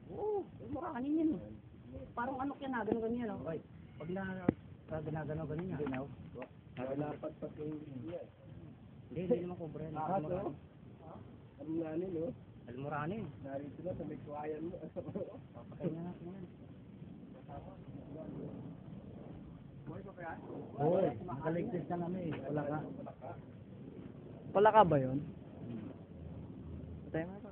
Oo, muranin yun. Parang ano kaya na, gano'n ganyan. Okay. Pag ginagano ganyan yan. Ginaw. Dapat pa kayo niya. Hindi naman kubra yan. Almuranin. Almuranin, no? Almuranin. Narito na sa may kuwayan mo. Papatay na natin yan. Oo, nakaligtas na namin. Wala ka. Wala ka ba yun? Patay mo ito.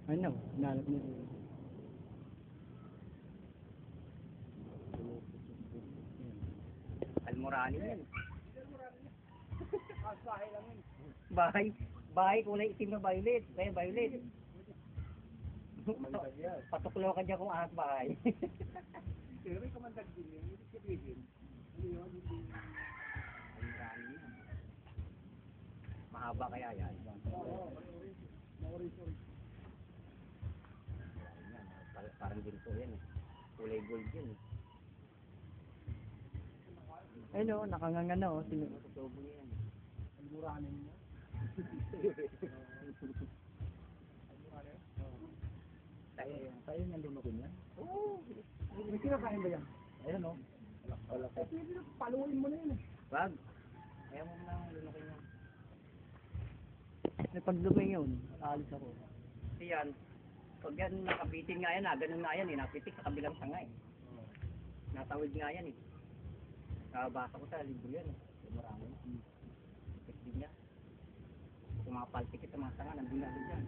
Ano? Hinalap niyo. Almuranin yan. Bahay. Bahay, kulay itim na violet. Kaya violet. Patuklaw ka dyan kung ahas bahay. Pero may kamandag din yun. Hindi sabihin. Almuranin. Mahaba kaya yan. Parang ginto yan eh. Kulay gold yan eh. Ayun o, nakanganga na o. Tutubo yan. Almuranin mo. Tayo nga lumaki niya. Oo. May kinakain ba yan? Ayun o. Wala ka. Pwede na, paluin mo na yun. Wag. Ayaw mo na lumakin yan. May pagdumi yun. Aalis ako. Kasi yan, pag yan nakapitin nga yan, ganun nga yan eh, napitik sa kabilang sanga eh. Natawid nga yan eh. Nakabasa ko sa libro yan eh. Marami. Pitik din niya. Kung mga palpikit sa mga sanga, nandun na din yan.